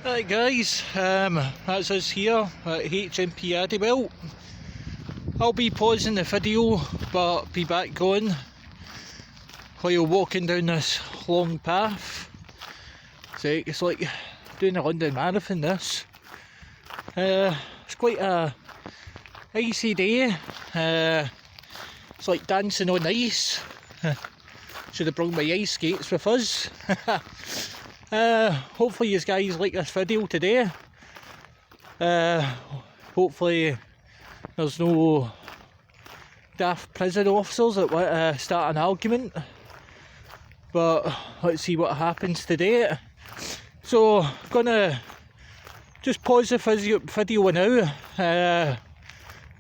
Right guys, that's us here at HMP Addiewell. I'll be pausing the video but be back going while walking down this long path. So it's like doing a London Marathon this. It's quite a icy day. It's like dancing on ice. Should have brought my ice skates with us. Hopefully you guys like this video today. Hopefully there's no daft prison officers that want to start an argument. But let's see what happens today. So I'm gonna just pause the video now.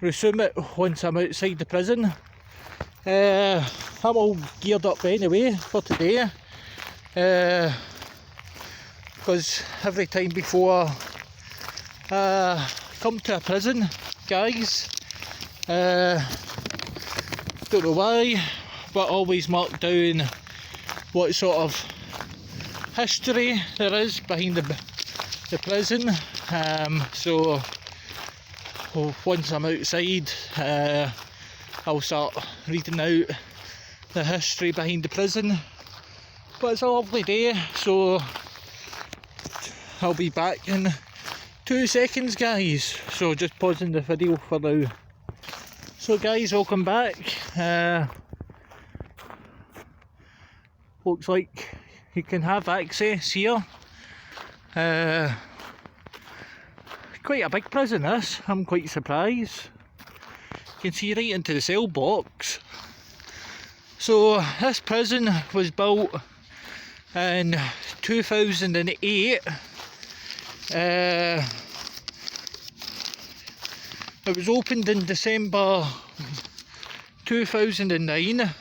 Resume it once I'm outside the prison. I'm all geared up anyway for today. Because every time before I come to a prison, guys, don't know why, but always mark down what sort of history there is behind the prison. So once I'm outside, I'll start reading out the history behind the prison. But it's a lovely day, so I'll be back in 2 seconds, guys. So just pausing the video for now. So guys, welcome back. Looks like you can have access here. Quite a big prison this, I'm quite surprised. You can see right into the cell box. So this prison was built in 2008. It was opened in December 2009.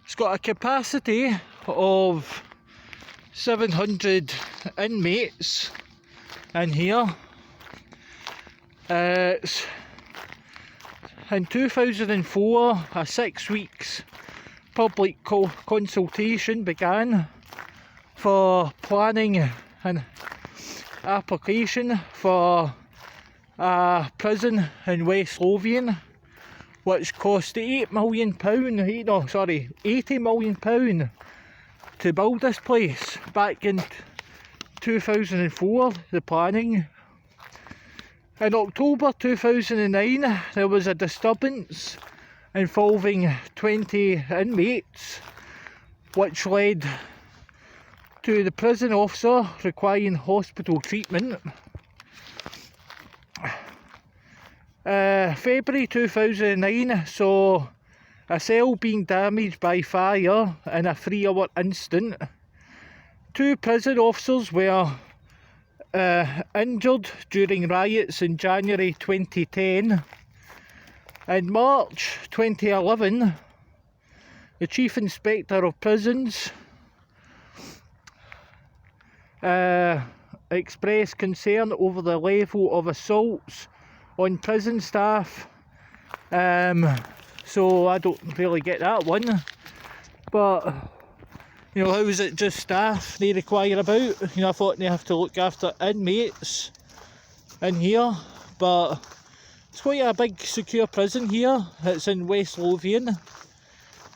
It's got a capacity of 700 inmates in here. It's in 2004, a 6 weeks public consultation began for planning an application for a prison in West Lothian, which cost £80 million to build this place back in 2004, the planning. In October 2009, there was a disturbance involving 20 inmates, which led to the prison officer requiring hospital treatment. February 2009 saw a cell being damaged by fire in a 3-hour incident. 2 prison officers were injured during riots in January 2010. In March 2011, the Chief Inspector of Prisons expressed concern over the level of assaults on prison staff. So I don't really get that one. But you know, how is it just staff they require about? You know, I thought they have to look after inmates in here, but it's quite a big secure prison here. It's in West Lothian.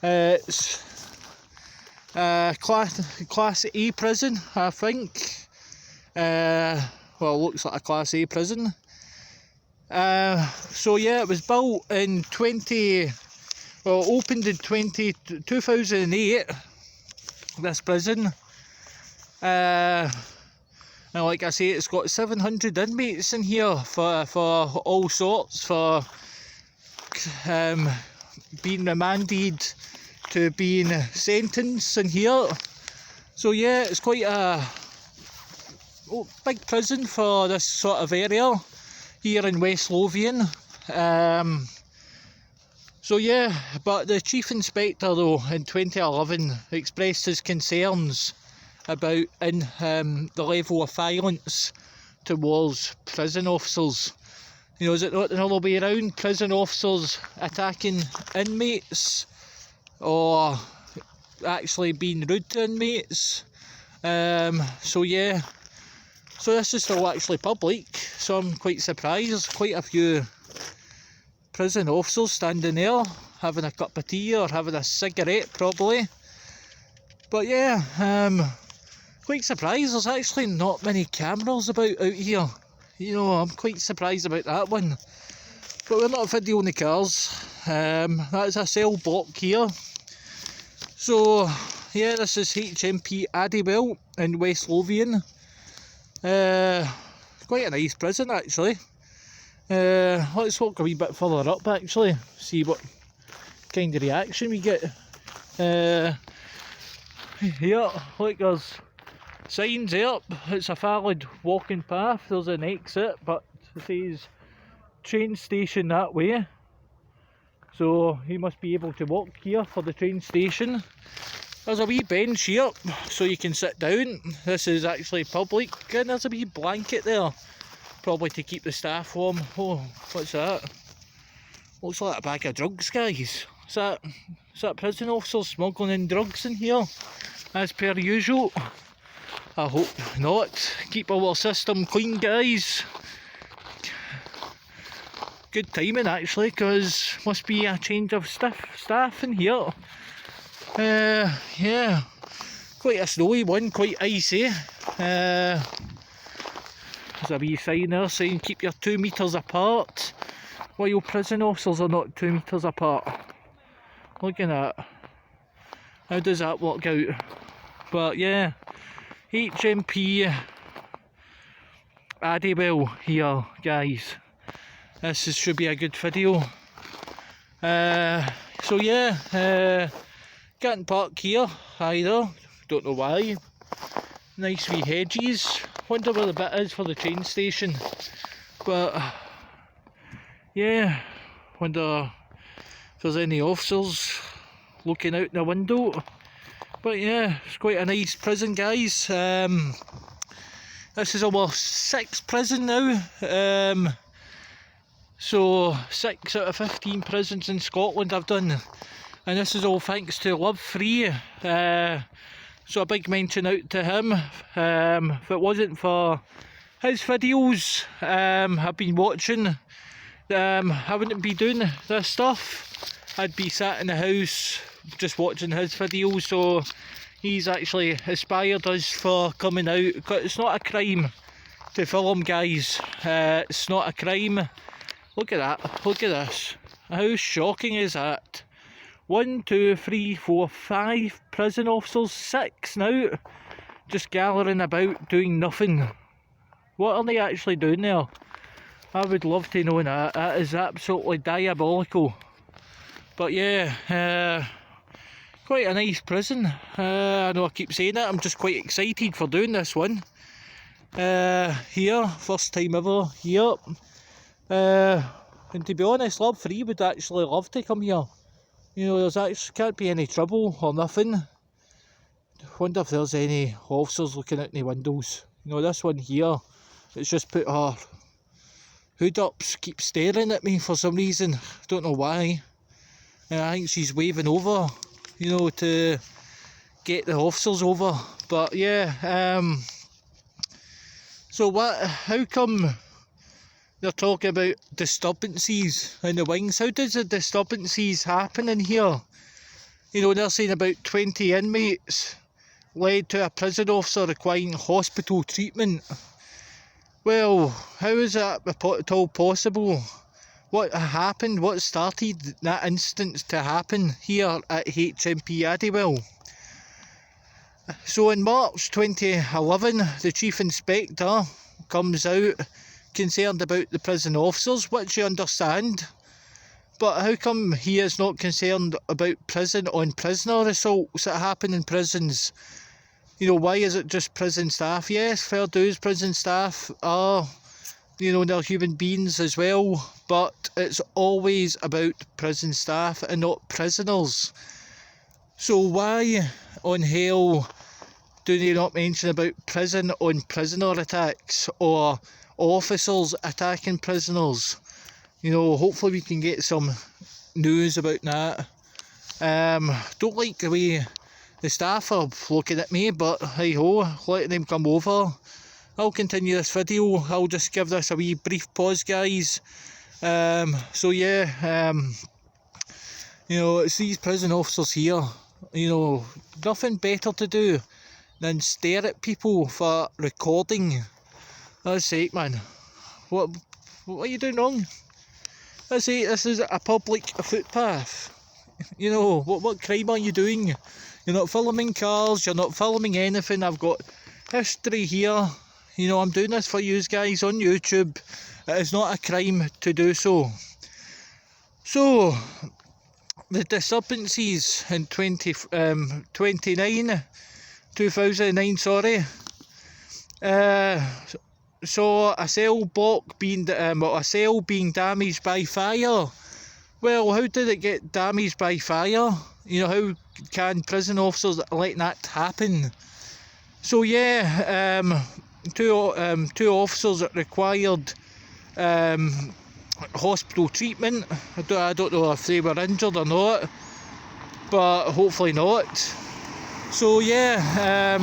It's class A prison, I think. Well, it looks like a class A prison. So yeah, it was built in opened in 2008. This prison, and like I say, it's got 700 inmates in here for all sorts, for being remanded to being sentenced in here. So yeah, it's quite a big prison for this sort of area here in West Lothian. So yeah, but the Chief Inspector though in 2011 expressed his concerns about the level of violence towards prison officers. You know, is it not another way around? Prison officers attacking inmates or actually being rude to inmates. So yeah, So this is still actually public, so I'm quite surprised. There's quite a few prison officers standing there, having a cup of tea or having a cigarette probably. But yeah, quite surprised there's actually not many cameras about out here. You know, I'm quite surprised about that one. But we're not videoing the cars. That is a cell block here. So yeah, this is HMP Addiewell in West Lothian. Quite a nice prison actually. Let's walk a wee bit further up actually, see what kind of reaction we get. Here, look, there's signs up. It's a valid walking path. There's an exit, but it says train station that way. So you must be able to walk here for the train station. There's a wee bench here, so you can sit down. This is actually public, and there's a wee blanket there, probably to keep the staff warm. Oh, what's that? Looks like a bag of drugs, guys. Is that prison officers smuggling in drugs in here, as per usual? I hope not. Keep our system clean, guys. Good timing actually, because must be a change of staff in here. Yeah, quite a snowy one, quite icy. There's a wee sign there saying keep your 2 metres apart, while prison officers are not 2 metres apart. Look at that. How does that work out? But yeah, HMP Addiewell here, guys. Should be a good video. So yeah, can't park here either, don't know why. Nice wee hedges. Wonder where the bit is for the train station. But yeah, wonder if there's any officers looking out the window. But yeah, it's quite a nice prison, guys. This is our 6th prison now. So 6 out of 15 prisons in Scotland I've done, and this is all thanks to Love Free. So a big mention out to him. If it wasn't for his videos I've been watching, I wouldn't be doing this stuff. I'd be sat in the house just watching his videos. So he's actually inspired us for coming out. It's not a crime to film, guys. It's not a crime. Look at that, look at this. How shocking is that? 1, 2, 3, 4, 5 prison officers, 6 now, just gathering about doing nothing. What are they actually doing there? I would love to know that. That is absolutely diabolical. But yeah, quite a nice prison. I know I keep saying it, I'm just quite excited for doing this one. Here, first time ever here. And to be honest, Love Free would actually love to come here. You know, there's actually can't be any trouble or nothing. Wonder if there's any officers looking out the windows. You know, this one here, it's just put her hood up, keeps staring at me for some reason. Don't know why. And I think she's waving over, you know, to get the officers over. But yeah, so how come they're talking about disturbances in the wings? How does the disturbances happen in here? You know, they're saying about 20 inmates led to a prison officer requiring hospital treatment. Well, how is that at all possible? What happened? What started that instance to happen here at HMP Addiewell? So in March 2011, the Chief Inspector comes out concerned about the prison officers, which you understand. But how come he is not concerned about prison on prisoner assaults that happen in prisons? You know, why is it just prison staff? Yes, fair dues, prison staff are, you know, they're human beings as well, but it's always about prison staff and not prisoners. So why on hell do they not mention about prison on prisoner attacks or officers attacking prisoners? You know, hopefully we can get some news about that. Don't like the way the staff are looking at me, but hey ho, letting them come over I'll continue this video. I'll just give this a wee brief pause, guys. So yeah, you know, it's these prison officers here, you know, nothing better to do than stare at people for recording. That's sake, man. What are you doing wrong? Let's say this is a public footpath. You know, what crime are you doing? You're not filming cars, you're not filming anything. I've got history here. You know, I'm doing this for you guys on YouTube. It is not a crime to do so. So, the disturbances in 2009, sorry. So a cell block being a cell being damaged by fire. Well, how did it get damaged by fire? You know, how can prison officers let that happen? So yeah, two officers that required hospital treatment. I don't know if they were injured or not, but hopefully not. So yeah,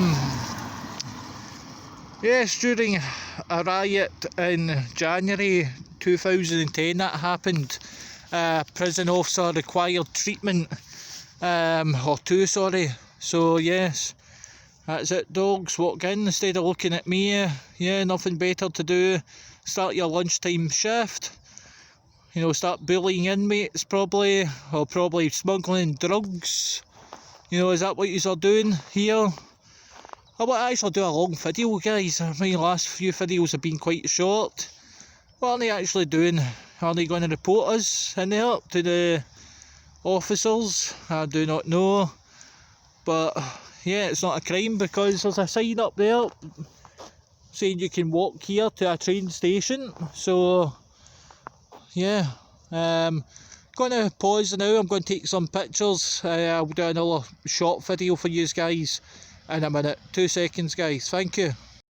yes, during a riot in January 2010 that happened. Prison officer required treatment, or two, sorry. So yes, that's it, dogs. Walk in instead of looking at me. Yeah, nothing better to do. Start your lunchtime shift. You know, start bullying inmates probably, or probably smuggling drugs. You know, is that what you are doing here? I want to actually do a long video, guys. My last few videos have been quite short. What are they actually doing? Are they going to report us in there to the officers? I do not know. But yeah, it's not a crime because there's a sign up there saying you can walk here to a train station. So yeah, going to pause now. I'm going to take some pictures. I'll do another short video for you guys in a minute. 2 seconds, guys. Thank you.